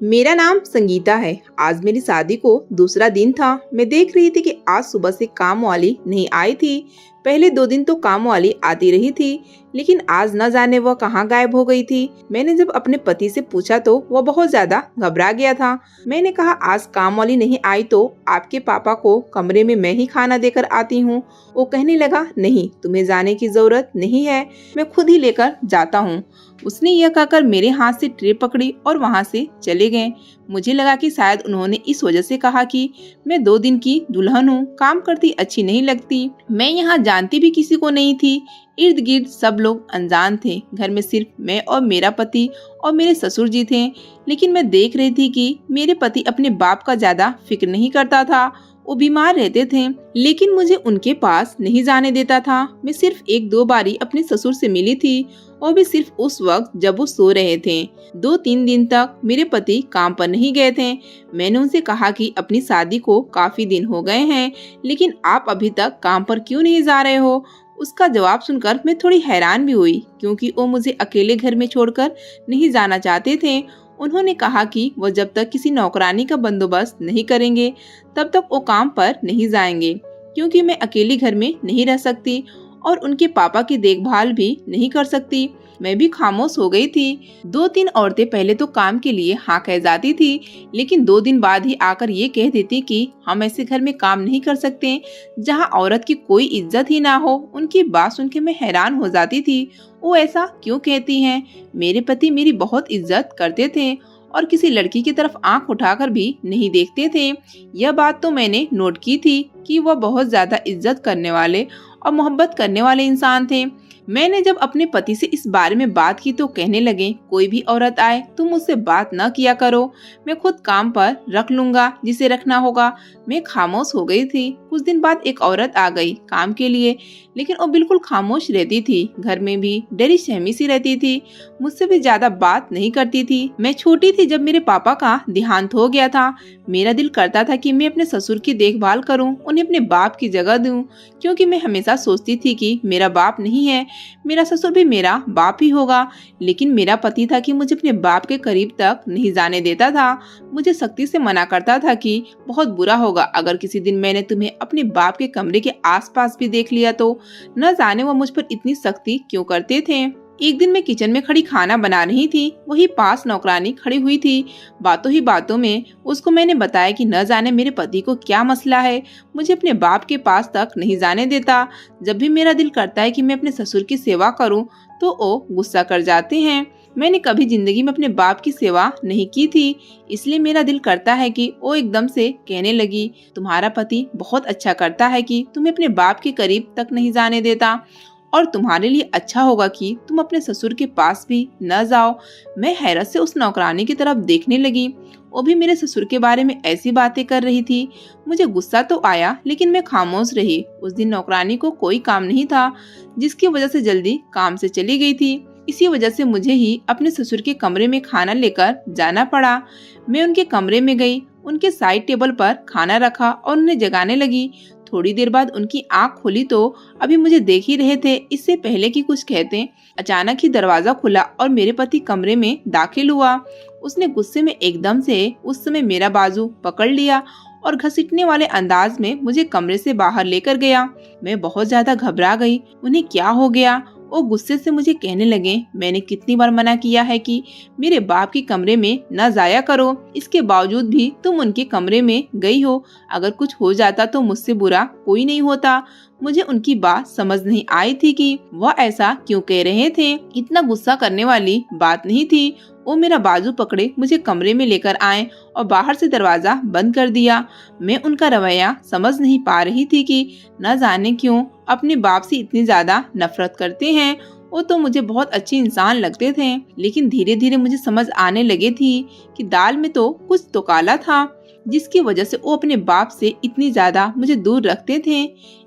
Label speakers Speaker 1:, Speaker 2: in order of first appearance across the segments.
Speaker 1: मेरा नाम संगीता है। आज मेरी शादी को दूसरा दिन था। मैं देख रही थी कि आज सुबह से काम वाली नहीं आई थी। पहले 2 दिन तो काम वाली आती रही थी, लेकिन आज न जाने वह कहाँ गायब हो गई थी। मैंने जब अपने पति से पूछा तो वह बहुत ज्यादा घबरा गया था। मैंने कहा, आज काम वाली नहीं आई तो आपके पापा को कमरे में मैं ही खाना देकर आती हूँ। वो कहने लगा, नहीं, तुम्हें जाने की जरूरत नहीं है, मैं खुद ही लेकर जाता हूँ। उसने यह कहकर मेरे हाथ से ट्रे पकड़ी और वहाँ से चले गए। मुझे लगा कि शायद उन्होंने इस वजह से कहा कि मैं 2 दिन की दुल्हन हूँ, काम करती अच्छी नहीं लगती। मैं यहाँ जानती भी किसी को नहीं थी। इर्द गिर्द सब लोग अनजान थे। घर में सिर्फ मैं और मेरा पति और मेरे ससुर जी थे। लेकिन मैं देख रही थी कि मेरे पति अपने बाप का ज्यादा फिक्र नहीं करता था। वो बीमार रहते थे, लेकिन मुझे उनके पास नहीं जाने देता था। मैं सिर्फ 1-2 बारी अपने ससुर से मिली थी, और भी सिर्फ उस वक्त जब वो सो रहे थे। 2-3 दिन तक मेरे पति काम पर नहीं गए थे। मैंने उनसे कहा कि अपनी शादी को काफी दिन हो गए हैं, लेकिन आप अभी तक काम पर क्यों नहीं जा रहे हो। उसका जवाब सुनकर मैं थोड़ी हैरान भी हुई, क्योंकि वो मुझे अकेले घर में छोड़कर नहीं जाना चाहते थे। उन्होंने कहा कि वो जब तक किसी नौकरानी का बंदोबस्त नहीं करेंगे तब तक वो काम पर नहीं जाएंगे, क्योंकि मैं अकेली घर में नहीं रह सकती और उनके पापा की देखभाल भी नहीं कर सकती। मैं भी खामोश हो गई थी। 2-3 औरतें पहले तो काम के लिए हाँ कह जाती थी, लेकिन 2 दिन बाद ही आकर ये कह देती कि हम ऐसे घर में काम नहीं कर सकते जहाँ औरत की कोई इज्जत ही ना हो। उनकी बात सुन के मैं हैरान हो जाती थी। वो ऐसा क्यों कहती हैं? मेरे पति मेरी बहुत इज्जत करते थे और किसी लड़की की तरफ आंख उठाकर भी नहीं देखते थे। यह बात तो मैंने नोट की थी कि वह बहुत ज्यादा इज्जत करने वाले और मोहब्बत करने वाले इंसान थे। मैंने जब अपने पति से इस बारे में बात की तो कहने लगे, कोई भी औरत आए तुम मुझसे बात न किया करो, मैं खुद काम पर रख लूंगा जिसे रखना होगा। मैं खामोश हो गई थी। कुछ दिन बाद एक औरत आ गई काम के लिए, लेकिन वो बिल्कुल खामोश रहती थी। घर में भी डरी सहमी सी रहती थी, मुझसे भी ज्यादा बात नहीं करती थी। मैं छोटी थी जब मेरे पापा का देहांत हो गया था। मेरा दिल करता था कि मैं अपने ससुर की देखभाल करूं, उन्हें अपने बाप की जगह दूं, क्योंकि मैं हमेशा सोचती थी कि मेरा बाप नहीं है, मेरा ससुर भी मेरा बाप ही होगा। लेकिन मेरा पति था कि मुझे अपने बाप के करीब तक नहीं जाने देता था। मुझे सख्ती से मना करता था कि बहुत बुरा होगा अगर किसी दिन मैंने तुम्हें अपने बाप के कमरे के आसपास भी देख लिया तो। न जाने वो मुझ पर इतनी सख्ती क्यों करते थे। एक दिन मैं किचन में खड़ी खाना बना रही थी, वही पास नौकरानी खड़ी हुई थी। बातों ही बातों में उसको मैंने बताया कि न जाने मेरे पति को क्या मसला है, मुझे अपने बाप के पास तक नहीं जाने देता। जब भी मेरा दिल करता है कि मैं अपने ससुर की सेवा करूं तो वो गुस्सा कर जाते हैं। मैंने कभी जिंदगी में अपने बाप की सेवा नहीं की थी, इसलिए मेरा दिल करता है कि वो एकदम से कहने लगी, तुम्हारा पति बहुत अच्छा करता है कि तुम्हें अपने बाप के करीब तक नहीं जाने देता, और तुम्हारे लिए अच्छा होगा कि तुम अपने ससुर के पास भी न जाओ। मैं हैरत से उस नौकरानी की तरफ देखने लगी। वो भी मेरे ससुर के बारे में ऐसी बातें कर रही थी। मुझे गुस्सा तो आया, लेकिन मैं खामोश रही। उस दिन नौकरानी को कोई काम नहीं था, जिसकी वजह से जल्दी काम से चली गई थी। इसी वजह से मुझे ही अपने ससुर के कमरे में खाना लेकर जाना पड़ा। मैं उनके कमरे में गई, उनके साइड टेबल पर खाना रखा और उन्हें जगाने लगी। थोड़ी देर बाद उनकी आंख खुली तो अभी मुझे देख ही रहे थे। इससे पहले कि कुछ कहते, अचानक ही दरवाजा खुला और मेरे पति कमरे में दाखिल हुआ। उसने गुस्से में एकदम से उस समय मेरा बाजू पकड़ लिया और घसीटने वाले अंदाज में मुझे कमरे से बाहर लेकर गया। मैं बहुत ज्यादा घबरा गई। उन्हें क्या हो गया? वो गुस्से से मुझे कहने लगे, मैंने कितनी बार मना किया है कि मेरे बाप के कमरे में न जाया करो, इसके बावजूद भी तुम उनके कमरे में गई हो। अगर कुछ हो जाता तो मुझसे बुरा कोई नहीं होता। मुझे उनकी बात समझ नहीं आई थी कि वह ऐसा क्यों कह रहे थे। इतना गुस्सा करने वाली बात नहीं थी। वो मेरा बाजू पकड़े मुझे कमरे में लेकर आए और बाहर से दरवाजा बंद कर दिया। मैं उनका रवैया समझ नहीं पा रही थी कि न जाने क्यों अपने बाप से इतनी ज्यादा नफरत करते हैं। वो तो मुझे बहुत अच्छे इंसान लगते थे, लेकिन धीरे धीरे मुझे समझ आने लगे थी कि दाल में तो कुछ तो काला था, जिसकी वजह से वो अपने बाप से इतनी ज्यादा मुझे दूर रखते थे।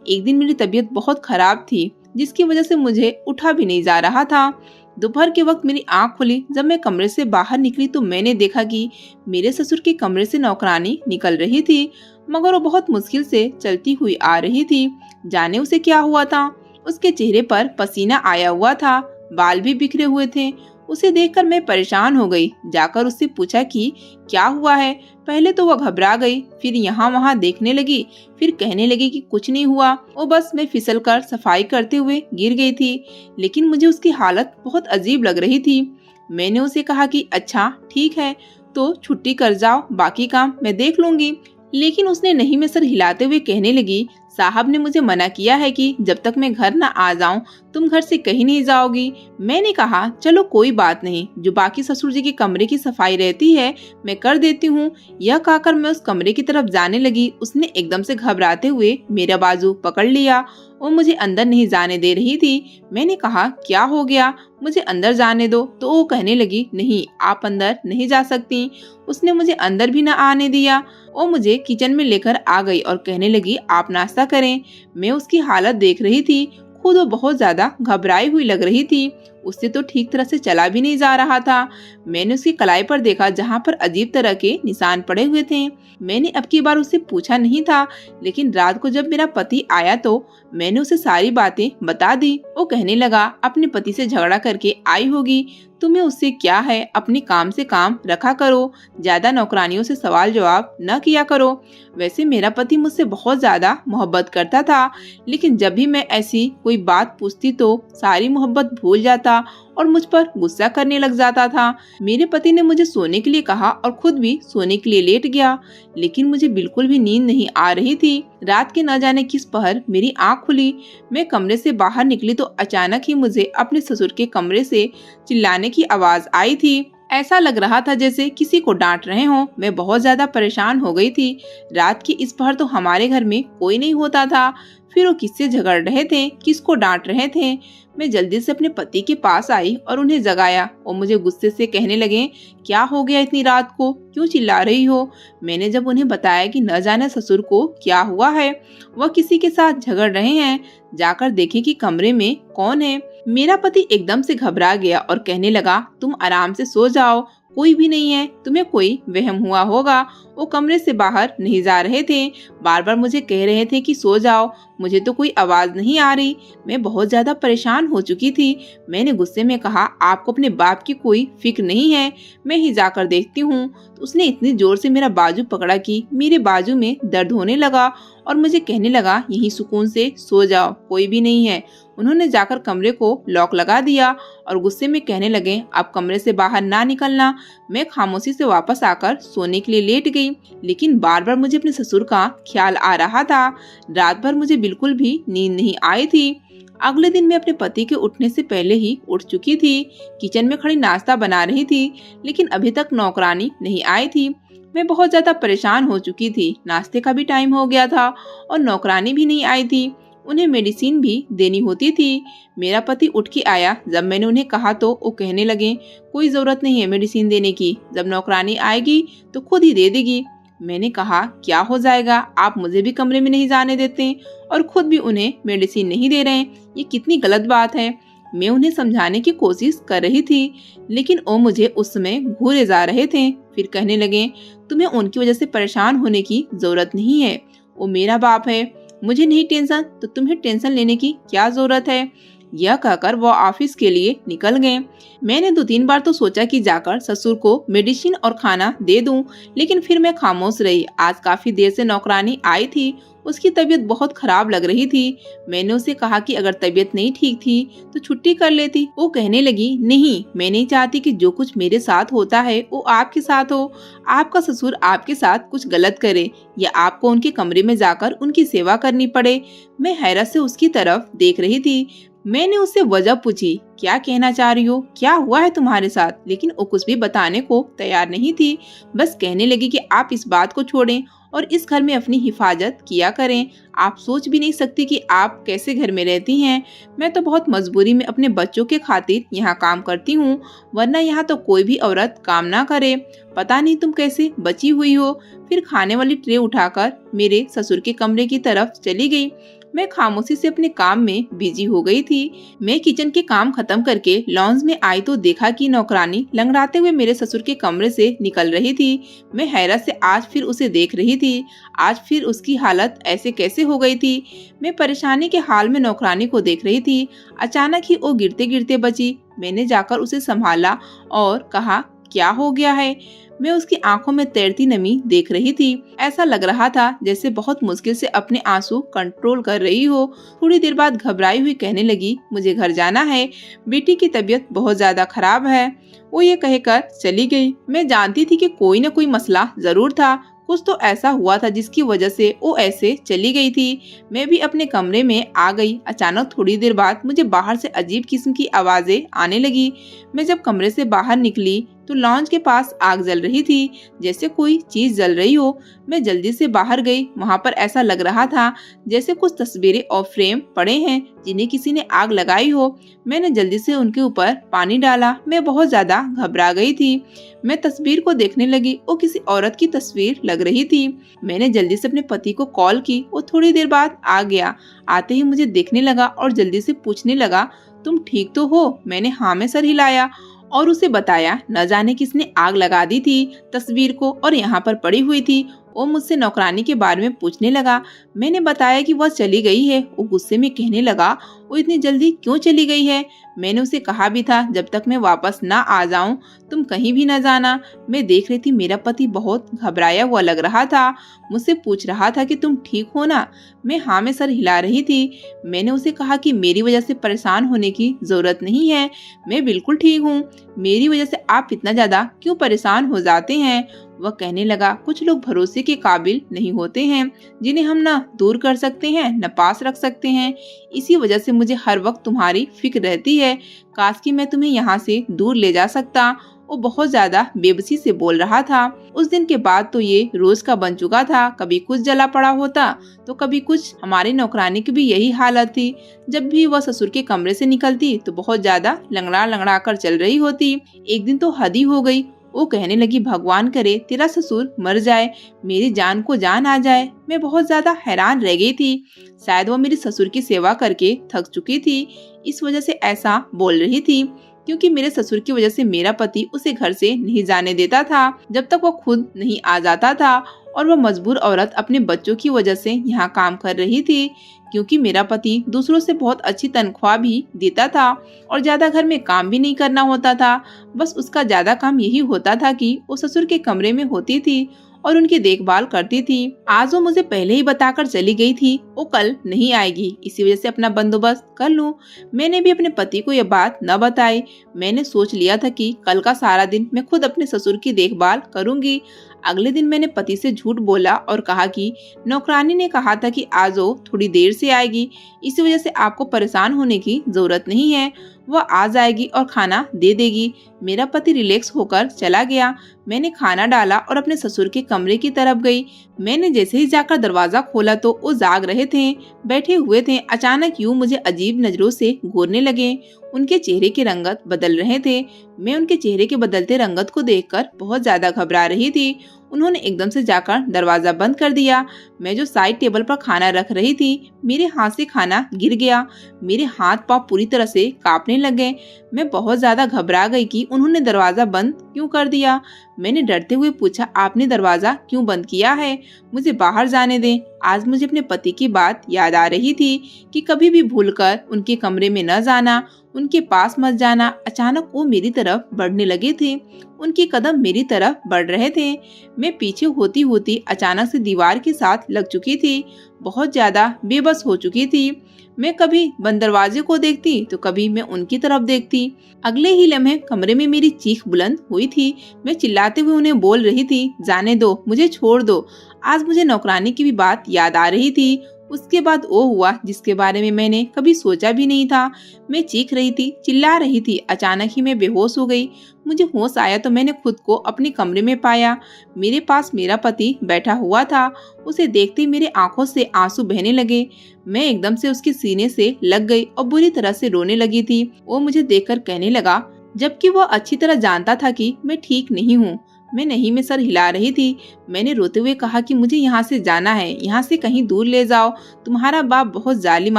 Speaker 1: एक दिन मेरी तबीयत बहुत खराब थी, जिसकी वजह से मुझे उठा भी नहीं जा रहा था। दोपहर के वक्त मेरी आंख खुली। जब मैं कमरे से बाहर निकली तो मैंने देखा कि मेरे ससुर के कमरे से नौकरानी निकल रही थी, मगर वो बहुत मुश्किल से चलती हुई आ रही थी। जाने उसे क्या हुआ था। उसके चेहरे पर पसीना आया हुआ था, बाल भी बिखरे हुए थे। उसे देखकर मैं परेशान हो गई। जाकर उससे पूछा कि क्या हुआ है। पहले तो वह घबरा गई, फिर यहाँ वहाँ देखने लगी, फिर कहने लगी कि कुछ नहीं हुआ, वो बस मैं फिसल कर सफाई करते हुए गिर गई थी। लेकिन मुझे उसकी हालत बहुत अजीब लग रही थी। मैंने उसे कहा कि अच्छा ठीक है, तो छुट्टी कर जाओ, बाकी काम मैं देख लूंगी। लेकिन उसने नहीं में सर हिलाते हुए कहने लगी, साहब ने मुझे मना किया है कि जब तक मैं घर न आ जाऊं तुम घर से कहीं नहीं जाओगी। मैंने कहा चलो कोई बात नहीं, जो बाकी ससुर जी के कमरे की सफाई रहती है मैं कर देती हूँ। यह कहकर मैं उस कमरे की तरफ जाने लगी। उसने एकदम से घबराते हुए मेरा बाजू पकड़ लिया। वो मुझे अंदर नहीं जाने दे रही थी। मैंने कहा क्या हो गया, मुझे अंदर जाने दो। तो वो कहने लगी नहीं, आप अंदर नहीं जा सकती। उसने मुझे अंदर भी न आने दिया। वो मुझे किचन में लेकर आ गई और कहने लगी आप नाश्ता करें। मैं उसकी हालत देख रही थी। खुद वो बहुत ज्यादा घबराई हुई लग रही थी। उससे तो ठीक तरह से चला भी नहीं जा रहा था। मैंने उसकी कलाई पर देखा जहाँ पर अजीब तरह के निशान पड़े हुए थे। मैंने अब की बार उससे पूछा नहीं था, लेकिन रात को जब मेरा पति आया तो मैंने उसे सारी बातें बता दी। वो कहने लगा अपने पति से झगड़ा करके आई होगी, तुम्हें उससे क्या है, अपने काम से काम रखा करो, ज्यादा नौकरानियों से सवाल जवाब न किया करो। वैसे मेरा पति मुझसे बहुत ज्यादा मोहब्बत करता था, लेकिन जब भी मैं ऐसी कोई बात पूछती तो सारी मोहब्बत भूल जाता और मुझ पर गुस्सा करने लग जाता था। मेरे पति ने मुझे सोने के लिए कहा और खुद भी सोने के लिए लेट गया, लेकिन मुझे बिल्कुल भी नींद नहीं आ रही थी। रात के न जाने किस पहर मेरी आंख खुली। मैं कमरे से बाहर निकली तो अचानक ही मुझे अपने ससुर के कमरे से चिल्लाने की आवाज आई थी। ऐसा लग रहा था जैसे किसी को डांट रहे हों। मैं बहुत ज्यादा परेशान हो गई थी। रात की इस पहर तो हमारे घर में कोई नहीं होता था। फिर वो किससे झगड़ रहे थे, किसको डांट रहे थे। मैं जल्दी से अपने पति के पास आई और उन्हें जगाया। वो मुझे गुस्से से कहने लगे क्या हो गया, इतनी रात को क्यों चिल्ला रही हो। मैंने जब उन्हें बताया कि न जाने ससुर को क्या हुआ है, वह किसी के साथ झगड़ रहे हैं, जाकर देखें कि कमरे में कौन है। मेरा पति एकदम से घबरा गया और कहने लगा तुम आराम से सो जाओ, कोई भी नहीं है, तुम्हें कोई वहम हुआ होगा। वो कमरे से बाहर नहीं जा रहे थे, बार बार मुझे कह रहे थे कि सो जाओ। मुझे तो कोई आवाज नहीं आ रही। मैं बहुत ज्यादा परेशान हो चुकी थी। मैंने गुस्से में कहा आपको अपने बाप की कोई फिक्र नहीं है, मैं ही जाकर देखती हूँ। तो उसने इतनी जोर से मेरा बाजू पकड़ा कि मेरे बाजू में दर्द होने लगा और मुझे कहने लगा यहीं सुकून से सो जाओ, कोई भी नहीं है। उन्होंने जाकर कमरे को लॉक लगा दिया और गुस्से में कहने लगे आप कमरे से बाहर ना निकलना। मैं खामोशी से वापस आकर सोने के लिए लेट गई, लेकिन बार बार मुझे अपने ससुर का ख्याल आ रहा था। रात भर मुझे बिल्कुल भी नींद नहीं आई थी। अगले दिन मैं अपने पति के उठने से पहले ही उठ चुकी थी। किचन में खड़ी नाश्ता बना रही थी, लेकिन अभी तक नौकरानी नहीं आई थी। मैं बहुत ज्यादा परेशान हो चुकी थी। नाश्ते का भी टाइम हो गया था और नौकरानी भी नहीं आई थी। उन्हें मेडिसिन भी देनी होती थी। मेरा पति उठ के आया। जब मैंने उन्हें कहा तो वो कहने लगे कोई जरूरत नहीं है मेडिसिन देने की, जब नौकरानी आएगी तो खुद ही दे देगी। मैंने कहा क्या हो जाएगा, आप मुझे भी कमरे में नहीं जाने देते और खुद भी उन्हें मेडिसिन नहीं दे रहे, ये कितनी गलत बात है। मैं उन्हें समझाने की कोशिश कर रही थी, लेकिन वो मुझे उस समय घूरे जा रहे थे। फिर कहने लगे तुम्हें उनकी वजह से परेशान होने की जरूरत नहीं है, वो मेरा बाप है, मुझे नहीं टेंशन तो तुम्हें टेंशन लेने की क्या जरूरत है। यह कहकर वो ऑफिस के लिए निकल गए। मैंने 2-3 बार तो सोचा कि जाकर ससुर को मेडिसिन और खाना दे दूं, लेकिन फिर मैं खामोश रही। आज काफी देर से नौकरानी आई थी, उसकी तबीयत बहुत खराब लग रही थी। मैंने उसे कहा कि अगर तबीयत नहीं ठीक थी तो छुट्टी कर लेती। वो कहने लगी नहीं, मैं नहीं चाहती कि जो कुछ मेरे साथ होता है वो आपके साथ हो। आपका ससुर आपके साथ कुछ गलत करे या आपको उनके कमरे में जाकर उनकी सेवा करनी पड़े। मैं हैरत से उसकी तरफ देख रही थी। मैंने उससे वजह पूछी क्या कहना चाह रही हो, क्या हुआ है तुम्हारे साथ, लेकिन वो कुछ भी बताने को तैयार नहीं थी। बस कहने लगी कि आप इस बात को छोड़ें और इस घर में अपनी हिफाजत किया करें। आप सोच भी नहीं सकती कि आप कैसे घर में रहती हैं। मैं तो बहुत मजबूरी में अपने बच्चों के खातिर यहाँ काम करती हूँ, वरना यहाँ तो कोई भी औरत काम ना करे। पता नहीं तुम कैसे बची हुई हो। फिर खाने वाली ट्रे उठाकर मेरे ससुर के कमरे की तरफ चली गई। मैं खामोशी से अपने काम में बिजी हो गई थी। मैं किचन के काम खत्म करके लॉन्ज में आई तो देखा कि नौकरानी लंगड़ाते हुए मेरे ससुर के कमरे से निकल रही थी। मैं हैरत से आज फिर उसे देख रही थी। आज फिर उसकी हालत ऐसे कैसे हो गई थी। मैं परेशानी के हाल में नौकरानी को देख रही थी। अचानक ही वो गिरते गिरते बची। मैंने जाकर उसे संभाला और कहा, क्या हो गया है। मैं उसकी आंखों में तैरती नमी देख रही थी। ऐसा लग रहा था जैसे बहुत मुश्किल से अपने आंसू कंट्रोल कर रही हो। थोड़ी देर बाद घबराई हुई कहने लगी, मुझे घर जाना है, बेटी की तबीयत बहुत ज्यादा खराब है। वो ये कहकर चली गई। मैं जानती थी कि कोई न कोई मसला जरूर था। कुछ तो ऐसा हुआ था जिसकी वजह से वो ऐसे चली गई थी। मैं भी अपने कमरे में आ गई। अचानक थोड़ी देर बाद मुझे बाहर से अजीब किस्म की आवाजें आने लगी। मैं जब कमरे से बाहर निकली तो लॉन्च के पास आग जल रही थी, जैसे कोई चीज जल रही हो। मैं जल्दी से बाहर गई। वहाँ पर ऐसा लग रहा था जैसे कुछ तस्वीरें और फ्रेम पड़े हैं जिन्हें किसी ने आग लगाई हो। मैंने जल्दी से उनके ऊपर पानी डाला। मैं बहुत ज्यादा घबरा गई थी। मैं तस्वीर को देखने लगी। वो किसी औरत की तस्वीर लग रही थी। मैंने जल्दी से अपने पति को कॉल की। वो थोड़ी देर बाद आ गया। आते ही मुझे देखने लगा और जल्दी से पूछने लगा, तुम ठीक तो हो। मैंने हाँ में सर हिलाया और उसे बताया न जाने किसने आग लगा दी थी तस्वीर को और यहाँ पर पड़ी हुई थी। वो मुझसे नौकरानी के बारे में पूछने लगा। मैंने बताया कि वह चली गई है। वो गुस्से में कहने लगा, वो इतनी जल्दी क्यों चली गई है। मैंने उसे कहा भी था जब तक मैं वापस ना आ जाऊं तुम कहीं भी न जाना। मैं देख रही थी मेरा पति बहुत घबराया हुआ लग रहा था। मुझसे पूछ रहा था कि तुम ठीक हो ना। मैं हाँ में सर हिला रही थी। मैंने उसे कहा कि मेरी वजह से परेशान होने की जरूरत नहीं है, मैं बिल्कुल ठीक हूँ। मेरी वजह से आप इतना ज्यादा क्यों परेशान हो जाते हैं। वह कहने लगा, कुछ लोग भरोसे के काबिल नहीं होते हैं, जिन्हें हम न दूर कर सकते हैं न पास रख सकते हैं। इसी वजह से मुझे हर वक्त तुम्हारी फिक्र रहती है। काश कि मैं तुम्हें यहाँ से दूर ले जा सकता। वो बहुत ज्यादा बेबसी से बोल रहा था। उस दिन के बाद तो ये रोज का बन चुका था। कभी कुछ जला पड़ा होता तो कभी कुछ। हमारी नौकरानी की भी यही हालत थी। जब भी वह ससुर के कमरे से निकलती तो बहुत ज्यादा लंगड़ा लंगड़ा कर चल रही होती। एक दिन तो हद ही हो गई। वो कहने लगी, भगवान करे तेरा ससुर मर जाए, मेरी जान को जान आ जाए। मैं बहुत ज्यादा हैरान रह गई थी। शायद वो मेरे ससुर की सेवा करके थक चुकी थी, इस वजह से ऐसा बोल रही थी। क्योंकि मेरे ससुर की वजह से मेरा पति उसे घर से नहीं जाने देता था जब तक वो खुद नहीं आ जाता था। और वह मजबूर औरत अपने बच्चों की वजह से यहाँ काम कर रही थी। क्योंकि मेरा पति दूसरों से बहुत अच्छी तनख्वाह भी देता था और ज्यादा घर में काम भी नहीं करना होता था। बस उसका ज्यादा काम यही होता था कि वो ससुर के कमरे में होती थी और उनकी देखभाल करती थी। आज वो मुझे पहले ही बताकर चली गई थी वो कल नहीं आएगी, इसी वजह से अपना बंदोबस्त कर लूं। मैंने भी अपने पति को यह बात न बताई। मैंने सोच लिया था कि कल का सारा दिन मैं खुद अपने ससुर की देखभाल करूंगी। अगले दिन मैंने पति से झूठ बोला और कहा कि नौकरानी ने कहा था कि आज वो थोड़ी देर से आएगी, इसी वजह से आपको परेशान होने की जरूरत नहीं है, वह आ जाएगी और खाना दे देगी। मेरा पति रिलैक्स होकर चला गया। मैंने खाना डाला और अपने ससुर के कमरे की तरफ गई। मैंने जैसे ही जाकर दरवाजा खोला तो वो जाग रहे थे, बैठे हुए थे। अचानक यूं मुझे अजीब नजरों से घूरने लगे। उनके चेहरे की रंगत बदल रहे थे। मैं उनके चेहरे के बदलते रंगत को देखकर बहुत ज्यादा घबरा रही थी। उन्होंने एकदम से जाकर दरवाजा बंद कर दिया। मैं जो साइड टेबल पर खाना रख रही थी, मेरे हाथ से खाना गिर गया। मेरे हाथ पांव पूरी तरह से कांपने लगे। मैं बहुत ज्यादा घबरा गई कि उन्होंने दरवाजा बंद क्यों कर दिया। मैंने डरते हुए पूछा, आपने दरवाजा क्यों बंद किया है, मुझे बाहर जाने दें। आज मुझे अपने पति की बात याद आ रही थी कि कभी भी भूलकर उनके कमरे में न जाना, उनके पास मत जाना। अचानक वो मेरी तरफ बढ़ने लगे थे। उनके कदम मेरी तरफ बढ़ रहे थे। मैं पीछे होती होती अचानक से दीवार के साथ लग चुकी थी। बहुत ज्यादा बेबस हो चुकी थी। मैं कभी बंद दरवाजे को देखती तो कभी मैं उनकी तरफ देखती। अगले ही लम्हे कमरे में मेरी चीख बुलंद हुई थी। मैं चिल्लाते हुए उन्हें बोल रही थी, जाने दो, मुझे छोड़ दो। आज मुझे नौकरानी की भी बात याद आ रही थी। उसके बाद वो हुआ जिसके बारे में मैंने कभी सोचा भी नहीं था। मैं चीख रही थी, चिल्ला रही थी। अचानक ही मैं बेहोश हो गई। मुझे होश आया तो मैंने खुद को अपने कमरे में पाया। मेरे पास मेरा पति बैठा हुआ था। उसे देखते ही मेरे आंखों से आंसू बहने लगे। मैं एकदम से उसके सीने से लग गई और बुरी तरह से रोने लगी थी। वो मुझे देखकर कहने लगा, जबकि वो अच्छी तरह जानता था कि मैं ठीक नहीं हूँ। मैं नहीं में सर हिला रही थी। मैंने रोते हुए कहा कि मुझे यहाँ से जाना है, यहाँ से कहीं दूर ले जाओ, तुम्हारा बाप बहुत जालिम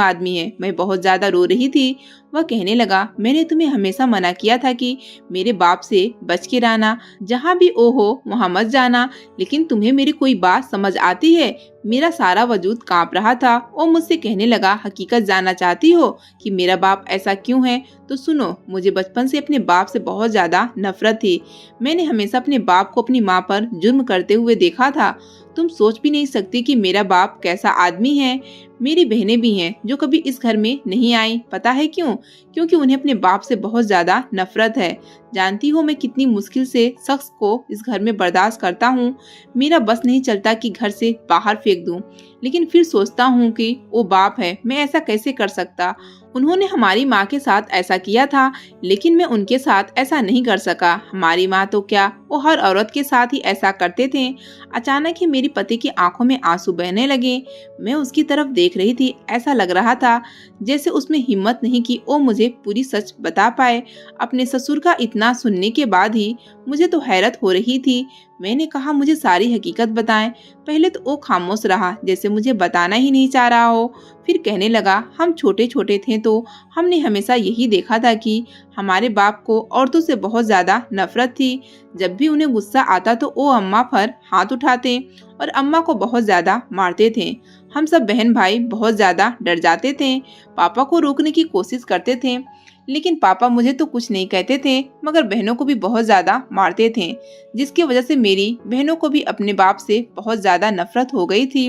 Speaker 1: आदमी है। मैं बहुत ज्यादा रो रही थी। वह कहने लगा, मैंने तुम्हें हमेशा मना किया था कि मेरे बाप से बच के रहना, जहाँ भी ओ हो वहाँ मत जाना, लेकिन तुम्हें मेरी कोई बात समझ आती है? मेरा सारा वजूद कांप रहा था। वो मुझसे कहने लगा, हकीकत जानना चाहती हो कि मेरा बाप ऐसा क्यों है? तो सुनो, मुझे बचपन से अपने बाप से बहुत ज्यादा नफरत थी। मैंने हमेशा अपने बाप को अपनी माँ पर जुर्म करते हुए देखा था। तुम सोच भी नहीं सकती कि मेरा बाप कैसा आदमी है। मेरी बहनें भी हैं जो कभी इस घर में नहीं आई। पता है क्यों? क्योंकि उन्हें अपने बाप से बहुत ज्यादा नफरत है। जानती हो मैं कितनी मुश्किल से शख्स को इस घर में बर्दाश्त करता हूँ। मेरा बस नहीं चलता कि घर से बाहर फेंक दूं, लेकिन फिर सोचता हूँ कि वो बाप है, मैं ऐसा कैसे कर सकता। उन्होंने हमारी माँ के साथ ऐसा किया था, लेकिन मैं उनके साथ ऐसा नहीं कर सका। हमारी माँ तो क्या, वो हर औरत के साथ ही ऐसा करते थे। अचानक ही मेरी पति की आंखों में आंसू बहने लगे। मैं उसकी तरफ देख रही थी। ऐसा लग रहा था जैसे उसमें हिम्मत नहीं कि वो मुझे पूरी सच बता पाए। अपने ससुर का इतना सुनने के बाद ही मुझे तो हैरत हो रही थी। मैंने कहा, मुझे सारी हकीकत बताएं। पहले तो वो खामोश रहा, जैसे मुझे बताना ही नहीं चाह रहा हो। फिर कहने लगा, हम छोटे छोटे थे तो हमने हमेशा यही देखा था कि हमारे बाप को औरतों से बहुत ज्यादा नफरत थी। जब भी उन्हें गुस्सा आता तो वो अम्मा पर हाथ उठाते और अम्मा को बहुत ज्यादा मारते थे। हम सब बहन भाई बहुत ज्यादा डर जाते थे। पापा को रोकने की कोशिश करते थे, लेकिन पापा मुझे तो कुछ नहीं कहते थे, मगर बहनों को भी बहुत ज्यादा मारते थे, जिसकी वजह से मेरी बहनों को भी अपने बाप से बहुत ज्यादा नफरत हो गई थी।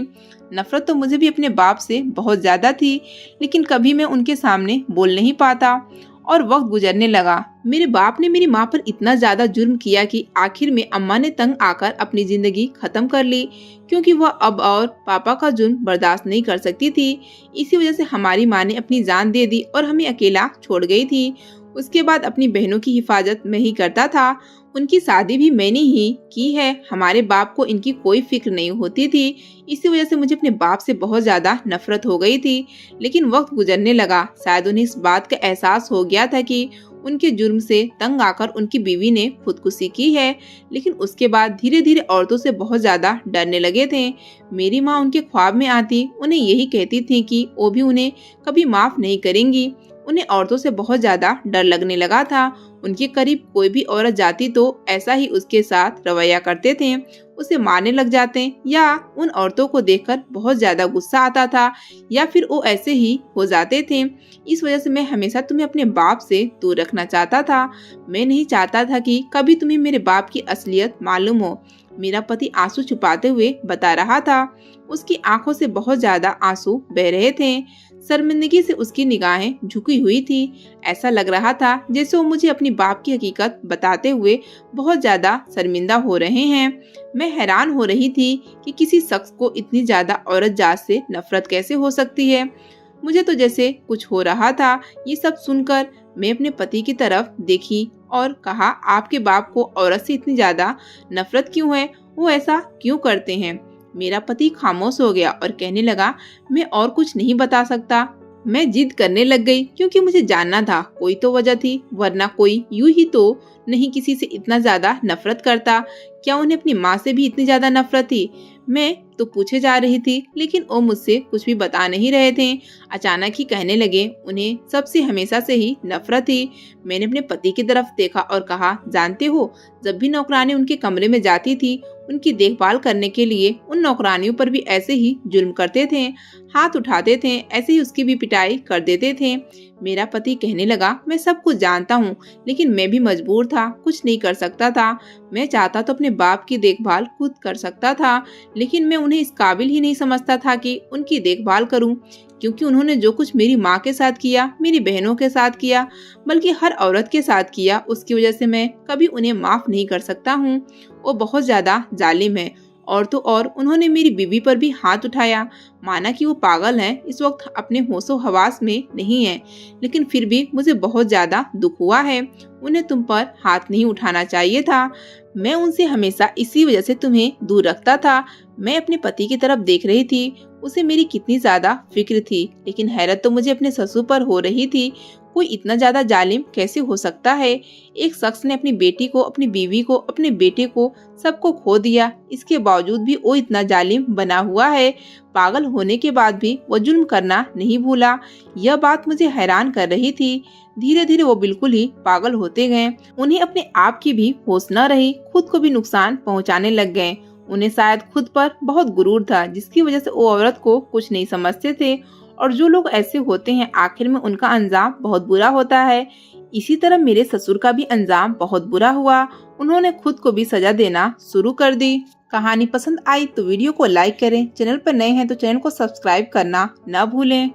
Speaker 1: नफरत तो मुझे भी अपने बाप से बहुत ज्यादा थी, लेकिन कभी मैं उनके सामने बोल नहीं पाता। और वक्त गुजरने लगा। मेरे बाप ने मेरी माँ पर इतना ज्यादा जुर्म किया कि आखिर में अम्मा ने तंग आकर अपनी जिंदगी खत्म कर ली, क्योंकि वह अब और पापा का जुर्म बर्दाश्त नहीं कर सकती थी। इसी वजह से हमारी माँ ने अपनी जान दे दी और हमें अकेला छोड़ गई थी। उसके बाद अपनी बहनों की हिफाजत मैं ही करता था। उनकी शादी भी मैंने ही की है। हमारे बाप को इनकी कोई फिक्र नहीं होती थी। इसी वजह से मुझे अपने बाप से बहुत ज्यादा नफरत हो गई थी। लेकिन वक्त गुजरने लगा। शायद उन्हें इस बात का एहसास हो गया था कि उनके जुर्म से तंग आकर उनकी बीवी ने खुदकुशी की है। लेकिन उसके बाद धीरे धीरे औरतों से बहुत ज्यादा डरने लगे थे। मेरी माँ उनके ख्वाब में आती, उन्हें यही कहती थी कि वो भी उन्हें कभी माफ नहीं करेंगी। उन्हें औरतों से बहुत ज्यादा डर लगने लगा था। उनके करीब कोई भी औरत जाती तो ऐसा ही उसके साथ रवैया करते थे, उसे मारने लग जाते, या उन औरतों को देखकर बहुत ज्यादा गुस्सा आता था, या फिर वो ऐसे ही हो जाते थे। इस वजह से मैं हमेशा तुम्हें अपने बाप से दूर रखना चाहता था। मैं नहीं चाहता था कि कभी तुम्हें मेरे बाप की असलियत मालूम हो। मेरा पति आंसू छुपाते हुए बता रहा था। उसकी आंखों से बहुत ज्यादा आंसू बह रहे थे। शर्मिंदगी से उसकी निगाहें झुकी हुई थी। ऐसा लग रहा था जैसे वो मुझे अपनी बाप की हकीकत बताते हुए बहुत ज्यादा शर्मिंदा हो रहे हैं। मैं हैरान हो रही थी कि किसी शख्स को इतनी ज्यादा औरत जात से नफरत कैसे हो सकती है। मुझे तो जैसे कुछ हो रहा था। ये सब सुनकर मैं अपने पति की तरफ देखी और कहा, आपके बाप को औरत से इतनी ज्यादा नफरत क्यों है? वो ऐसा क्यों करते हैं? मेरा पति खामोश हो गया और कहने लगा, मैं और कुछ नहीं बता सकता। मैं जिद करने लग गई क्योंकि मुझे जानना था, कोई तो वजह थी, वरना कोई यूं ही तो नहीं किसी से इतना ज्यादा नफरत करता। क्या उन्हें अपनी माँ से भी इतनी ज्यादा नफरत थी? मैं तो पूछे जा रही थी, लेकिन वो मुझसे कुछ भी बता नहीं रहे थे। अचानक ही कहने लगे, उन्हें सबसे हमेशा से ही नफरत थी। मैंने अपने पति की तरफ देखा और कहा, जानते हो, जब भी नौकरानी उनके कमरे में जाती थी उनकी देखभाल करने के लिए, उन नौकरानियों पर भी ऐसे ही जुल्म करते थे, हाथ उठाते थे, ऐसे ही उसकी भी पिटाई कर देते थे। मेरा पति कहने लगा, मैं सब कुछ जानता हूँ, लेकिन मैं भी मजबूर था, कुछ नहीं कर सकता था। मैं चाहता तो अपने बाप की देखभाल खुद कर सकता था, लेकिन मैं उन्हें इस काबिल ही नहीं समझता था कि उनकी देखभाल करूं, क्योंकि उन्होंने जो कुछ मेरी माँ के साथ किया, मेरी बहनों के साथ किया, बल्कि हर औरत के साथ किया, उसकी वजह से मैं कभी उन्हें माफ नहीं कर सकता हूँ। वो बहुत ज्यादा जालिम है। और तो और उन्होंने मेरी बीवी पर भी हाथ उठाया। माना कि वो पागल हैं, इस वक्त अपने होशो हवास में नहीं है, लेकिन फिर भी मुझे बहुत ज्यादा दुख हुआ है। उन्हें तुम पर हाथ नहीं उठाना चाहिए था। मैं उनसे हमेशा इसी वजह से तुम्हें दूर रखता था। मैं अपने पति की तरफ देख रही थी। उसे मेरी कितनी ज्यादा फिक्र थी। लेकिन हैरत तो मुझे अपने ससुर पर हो रही थी। कोई इतना ज्यादा जालिम कैसे हो सकता है? एक शख्स ने अपनी बेटी को, अपनी बीवी को, अपने बेटे को, सबको खो दिया। इसके बावजूद भी वो इतना जालिम बना हुआ है। पागल होने के बाद भी वो जुल्म करना नहीं भूला। यह बात मुझे हैरान कर रही थी। धीरे धीरे वो बिल्कुल ही पागल होते गए। उन्हें अपने आप की भी होश न रही, खुद को भी नुकसान पहुंचाने लग गए। उन्हें शायद खुद पर बहुत गुरूर था, जिसकी वजह से वो औरत को कुछ नहीं समझते थे। और जो लोग ऐसे होते हैं, आखिर में उनका अंजाम बहुत बुरा होता है। इसी तरह मेरे ससुर का भी अंजाम बहुत बुरा हुआ। उन्होंने खुद को भी सजा देना शुरू कर दी। कहानी पसंद आई तो वीडियो को लाइक करें। चैनल पर नए हैं तो चैनल को सब्सक्राइब करना न भूलें।